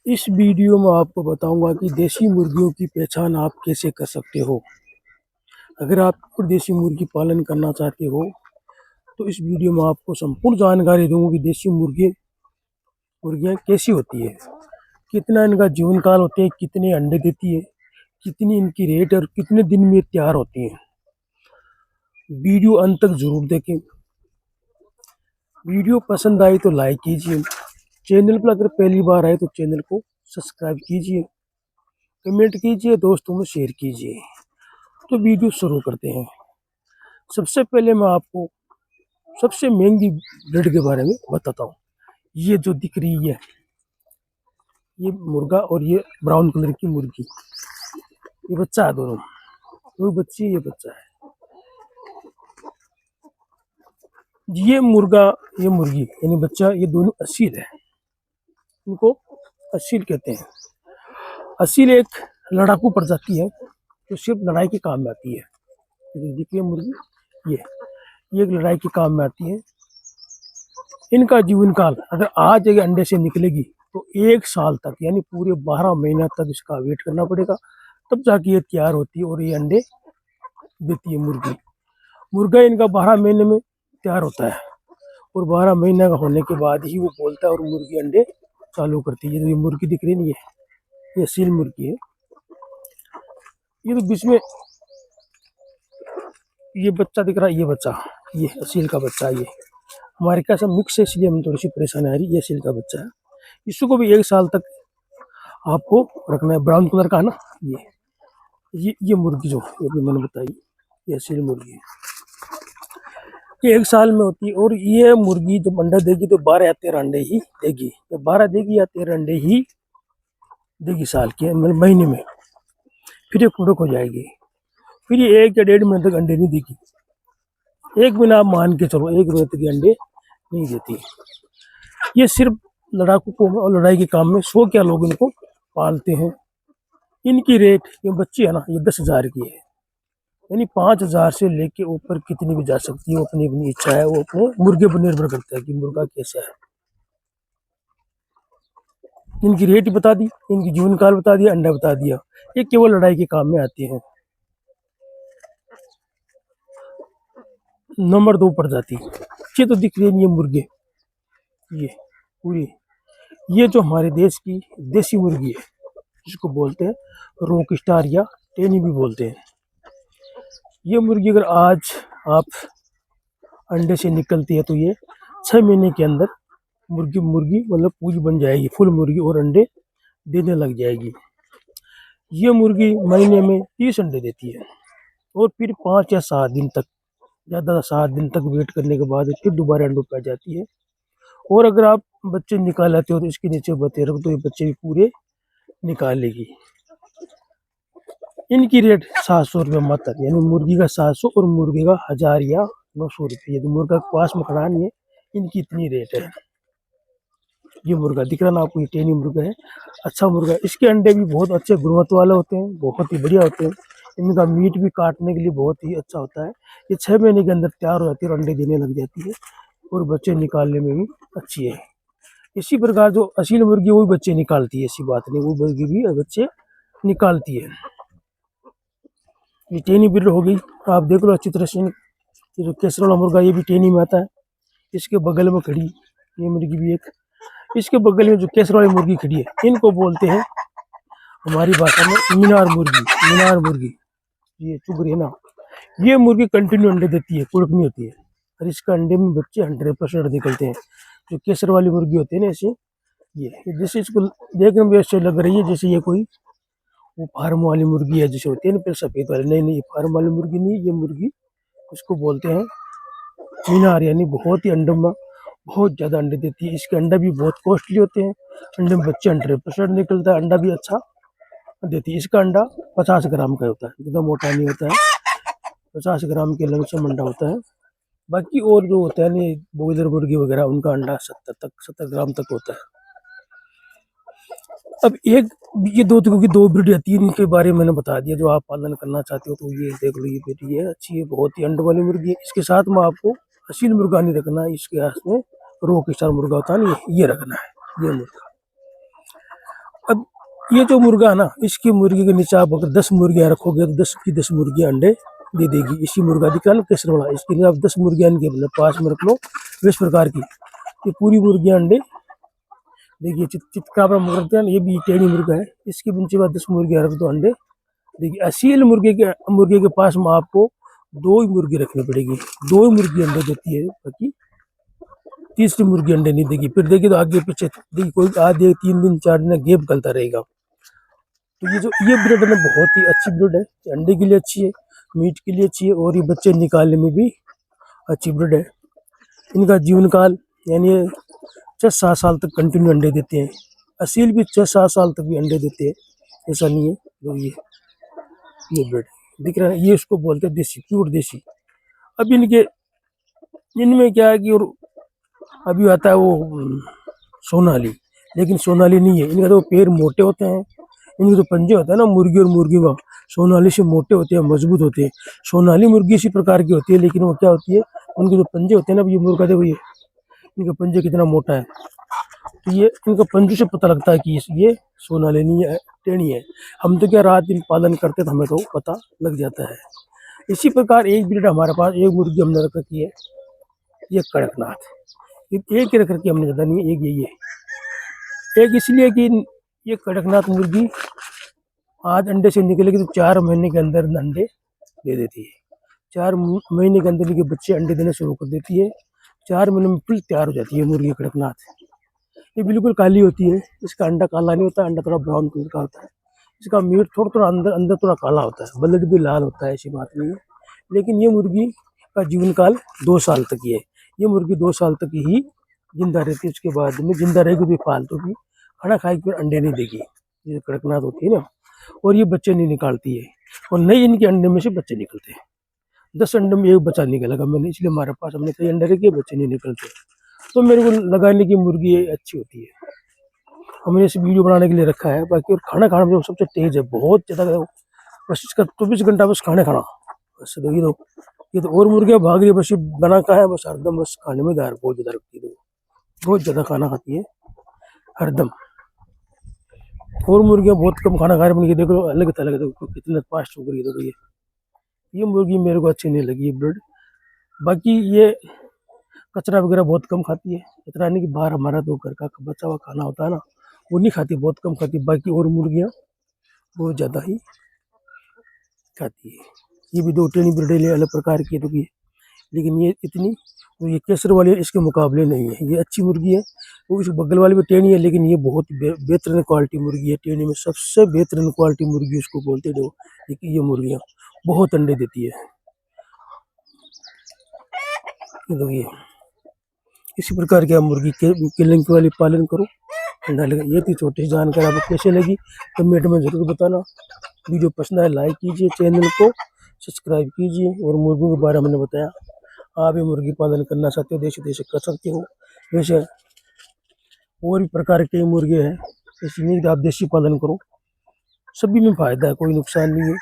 इस वीडियो में आपको बताऊंगा कि देसी मुर्गियों की पहचान आप कैसे कर सकते हो। अगर आप और देसी मुर्गी पालन करना चाहते हो तो इस वीडियो में आपको संपूर्ण जानकारी दूंगा कि देसी मुर्गियां कैसी होती है, कितना इनका जीवन काल होते हैं, कितने अंडे देती है, कितनी इनकी रेट और कितने दिन में तैयार होती है। वीडियो अंत तक जरूर देखें। वीडियो पसंद आई तो लाइक कीजिए। चैनल पर अगर पहली बार आए तो चैनल को सब्सक्राइब कीजिए, कमेंट कीजिए, दोस्तों में शेयर कीजिए। तो वीडियो शुरू करते हैं। सबसे पहले मैं आपको सबसे महंगी ब्रीड के बारे में बताता हूँ। ये जो दिख रही है ये मुर्गा और ये ब्राउन कलर की मुर्गी, ये बच्चा है, दोनों वो बच्ची है, ये बच्चा है। ये मुर्गा ये मुर्गी यानी बच्चा, ये दोनों असील है। इनको असील कहते हैं। असील एक लड़ाकू प्रजाति है जो सिर्फ लड़ाई के काम में आती है। ये देखिए मुर्गी, ये एक लड़ाई के काम में आती है। इनका जीवन काल अगर आज एक अंडे से निकलेगी तो 1 साल तक यानी पूरे 12 महीना तक इसका वेट करना पड़ेगा, तब जाके ये तैयार होती है और ये अंडे देती है मुर्गी। मुर्गा इनका 12 महीने में तैयार होता है और 12 महीने का होने के बाद ही वो बोलता है और मुर्गी अंडे चालू करती है। ये मुर्गी दिख रही नहीं है, ये सील मुर्गी है। ये तो बीच में ये बच्चा दिख रहा है, ये बच्चा, ये असील का बच्चा। ये हमारे क्या सब मिक्स है, इसलिए हमें थोड़ी सी परेशानी आ रही है। ये असील का बच्चा है। इसको भी 1 साल तक आपको रखना है। ब्राउन कलर का है ना ये मुर्गी जो ये भी मैंने बताई, ये असील मुर्गी है। ये 1 साल में होती है और ये मुर्गी जब अंडा देगी तो 12 या 13 अंडे ही देगी। या 12 देगी या 13 अंडे ही देगी साल के महीने में। फिर ये फुड़क हो जाएगी। फिर ये 1 या 1.5 महीने तक अंडे नहीं देगी। 1 महीना आप मान के चलो, 1 महीने तक अंडे नहीं देती। ये सिर्फ लड़ाकू को और लड़ाई के काम में 100 क्या लोग इनको पालते हैं। इनकी रेट, ये बच्ची है ना, ये 10,000 की है, यानी 5,000 से लेके ऊपर कितनी भी जा सकती है। वो अपनी अपनी इच्छा है, वो अपने मुर्गे पर निर्भर करता है कि मुर्गा कैसा है। इनकी रेट बता दी, इनकी जीवन काल बता दिया, अंडा बता दिया। ये केवल लड़ाई के काम में आती है। नंबर 2 प्रजाति, ये तो दिख रही है, ये मुर्गे, ये पूरी, ये जो हमारे देश की देसी मुर्गी है जिसको बोलते हैं रॉक स्टार या टेनी भी बोलते हैं। ये मुर्गी अगर आज आप अंडे से निकलती है तो ये 6 महीने के अंदर मुर्गी मुर्गी मतलब पूरी बन जाएगी, फुल मुर्गी, और अंडे देने लग जाएगी। ये मुर्गी महीने में 30 अंडे देती है और फिर 5 या 7 दिन तक, ज़्यादा 7 दिन तक वेट करने के बाद फिर दोबारा अंडों पे आ जाती है। और अगर आप बच्चे निकाल लाते हो तो इसके नीचे बते रखो तो ये बच्चे भी पूरे निकाल लेगी। इनकी रेट 700 रुपये मात्र, यानी मुर्गी का 700 और मुर्गे का 1000 या 900 रुपये। यदि मुर्गा पास में खड़ा नहीं है, इनकी इतनी रेट है। ये मुर्गा दिख रहा ना आपको, ये टेनी मुर्गा है, अच्छा मुर्गा है। इसके अंडे भी बहुत अच्छे गुणवत्ता वाले होते हैं, बहुत ही बढ़िया होते हैं। इनका मीट भी काटने के लिए बहुत ही अच्छा होता है। ये 6 महीने के अंदर तैयार हो जाती है और अंडे देने लग जाती है और बच्चे निकालने में भी अच्छी है। इसी प्रकार जो असील मुर्गी है वो भी बच्चे निकालती है, ऐसी बात नहीं, वो मुर्गी भी बच्चे निकालती है। ये टेनी ब्रीड हो गई, आप देख लो अच्छी तरह से। ये जो केसर वाला मुर्गा ये भी टेनी में आता है। इसके बगल में खड़ी ये मुर्गी भी एक, इसके बगल में जो केसर वाली मुर्गी खड़ी है, इनको बोलते हैं हमारी भाषा में मीनार मुर्गी। मीनार मुर्गी ये चुग रही है ना, ये मुर्गी कंटिन्यू अंडे देती है, कुड़क नहीं होती है और इसका अंडे में बच्चे 100% निकलते हैं। जो केसर वाली मुर्गी होती है ना, ऐसे ये जैसे इसको देखने में ऐसे लग रही है जैसे ये कोई वो फार्म वाली मुर्गी है जैसे होती है ना, फिर सफेद वाली। नहीं नहीं, ये फार्म वाली मुर्गी नहीं, ये मुर्गी उसको बोलते हैं मीनार, यानी बहुत ही अंडों में बहुत ज़्यादा अंडे देती है। इसके अंडे भी बहुत कॉस्टली होते हैं। अंडे में बच्चे 100% निकलता है, अंडा भी अच्छा देती है। इसका अंडा 50 ग्राम का होता है, ज़्यादा मोटा नहीं होता है, 50 ग्राम के लमसम अंडा होता है। बाकी और जो होता है ना बॉयलर मुर्गी वगैरह, उनका अंडा 70 ग्राम तक होता है। अब एक ये दो ब्रीड आती है, इनके बारे में मैंने बता दिया। जो आप पालन करना चाहते हो तो ये देख लो, ये बेटी है, अच्छी है, बहुत ही अंडे वाली मुर्गी है। इसके साथ में आपको असील मुर्गा नहीं रखना है, इसके हाथ में रॉक स्टार मुर्गा होता है ना, ये रखना है, ये मुर्गा। अब ये जो मुर्गा है ना, इसकी मुर्गी के नीचे आप अगर 10 मुर्गियां रखोगे तो 10 की 10 मुर्गियां अंडे दे देगी। इसी मुर्गा दिख रहा है ना केसर वाला, इसके लिए आप 10 मुर्गियां इनके मतलब पास में रख लो इस प्रकार की, ये पूरी मुर्गियां अंडे देखिए। चितकाबरा मुर्गा है ना, ये भी टेढ़ी मुर्गा है, इसके नीचे बाद 10 मुर्गियां रख दो अंडे देखिए। असील मुर्गे के पास में आपको 2 ही मुर्गी रखनी पड़ेगी, 2 ही मुर्गी अंडे देती है, बाकी तीसरी मुर्गी अंडे नहीं देगी। फिर देखिए तो आगे पीछे देखिए कोई आधे 3 दिन 4 दिन गैप निकलता रहेगा। तो ये ब्रीड है ना बहुत ही अच्छी ब्रीड है, अंडे के लिए अच्छी है, मीट के लिए अच्छी है, और ये बच्चे निकालने में भी अच्छी ब्रीड है। इनका जीवन काल यानी 6-7 साल तक कंटिन्यू अंडे देते हैं। असील भी 6-7 साल तक भी अंडे देते हैं, ऐसा नहीं है। तो ये ब्रीड दिख रहा है, ये इसको बोलते हैं देसी, प्योर देसी। अब इनमें क्या है कि और अभी आता है वो सोनाली, लेकिन सोनाली नहीं है। इनका तो पैर मोटे होते हैं, इनके जो पंजे होते हैं ना मुर्गी और मुर्गी का, सोनाली से मोटे होते हैं, मजबूत होते हैं। सोनाली मुर्गी इसी प्रकार की होती है, लेकिन वो क्या होती है, उनके जो पंजे होते हैं ना, ये मुर्गा देखो, ये इनका पंजे कितना मोटा है। तो ये इनका पंजों से पता लगता है कि ये सोनाली नहीं है, टेढ़ी है। हम तो क्या रात दिन पालन करते तो हमें तो पता लग जाता है। इसी प्रकार एक ब्रीड हमारे पास, एक मुर्गी हमने रख रखी है, ये कड़कनाथ। एक ही रख रखी हमने, ज़्यादा नहीं है, एक यही है। एक इसलिए कि ये कड़कनाथ मुर्गी आज अंडे से निकलेगी तो 4 महीने के अंदर अंडे दे देती है। 4 महीने के अंदर के बच्चे अंडे देना शुरू कर देती है। 4 महीने में फुल तैयार हो जाती है मुर्गी कड़कनाथ। ये बिल्कुल काली होती है, इसका अंडा काला नहीं होता, अंडा थोड़ा ब्राउन कलर का होता है। इसका मीट थोड़ा थोड़ा अंदर अंदर थोड़ा काला होता है, ब्लड भी लाल होता है, ऐसी बात नहीं है। लेकिन ये मुर्गी का जीवन काल 2 साल तक ही है। ये मुर्गी 2 साल तक ही जिंदा रहती है, उसके बाद में जिंदा रहेगी तो फालतू की खाना खाएगी, फिर अंडे नहीं देगी। ये कड़कनाथ होती है ना, और ये बच्चे नहीं निकालती है, और नहीं इनके अंडे में से बच्चे निकलते हैं। 10 अंडे में 1 बच्चा निकलेगा मैंने, इसलिए हमारे पास हमने कई अंडे रखे, बच्चे नहीं निकलते। तो मेरे को लगाने की मुर्गी अच्छी होती है, हमने इसे वीडियो बनाने के लिए रखा है। बाकी और खाना खाने में सबसे तेज है, बहुत ज़्यादा, बस इसका 24 घंटा बस खाने खाना। बस देखिए तो ये तो और मुर्गियाँ भाग रही है, बस ये बना का है, बस हरदम बस खाने में दार बहुत ज़्यादा रखती है, तो बहुत ज़्यादा खाना खाती है हरदम। और मुर्गियाँ बहुत कम खाना खा रही है, देख लो अलग थलग, देखो कितने फास्ट हो गई। देखो ये मुर्गी मेरे को अच्छी नहीं लगी ये ब्रीड। बाकी ये कचरा वगैरह बहुत कम खाती है, कचरा नहीं कि बाहर हमारा तो घर का बचा हुआ खाना होता है ना, वो नहीं खाती, बहुत कम खाती। बाकी और मुर्गियाँ बहुत ज़्यादा ही खाती है। ये भी 2 टेढ़ी ब्रीड अलग प्रकार की है, तो लेकिन ये इतनी तो ये केसर वाली इसके मुकाबले नहीं है। ये अच्छी मुर्गी है, वो इस बगल वाली भी टेढ़ी है, लेकिन ये बहुत बेहतरीन क्वालिटी मुर्गी है। टेढ़ी में सबसे बेहतरीन क्वालिटी मुर्गी उसको बोलते हैं। देखो ये मुर्गियाँ बहुत अंडे देती है। ये इसी प्रकार के आप मुर्गी किलिंग वाली पालन करो, अंडा लगे। ये थी छोटी सी जानकारी, आपको कैसे लगी कमेंट में ज़रूर बताना। वीडियो पसंद आए लाइक कीजिए, चैनल को सब्सक्राइब कीजिए। और मुर्गियों के बारे में मैंने बताया, आप भी मुर्गी पालन करना चाहते हो देशी देशी कर सकते हो। वैसे और भी प्रकार के मुर्गे हैं, ऐसी नहीं कि आप देशी पालन करो, सभी में फ़ायदा है, कोई नुकसान नहीं है।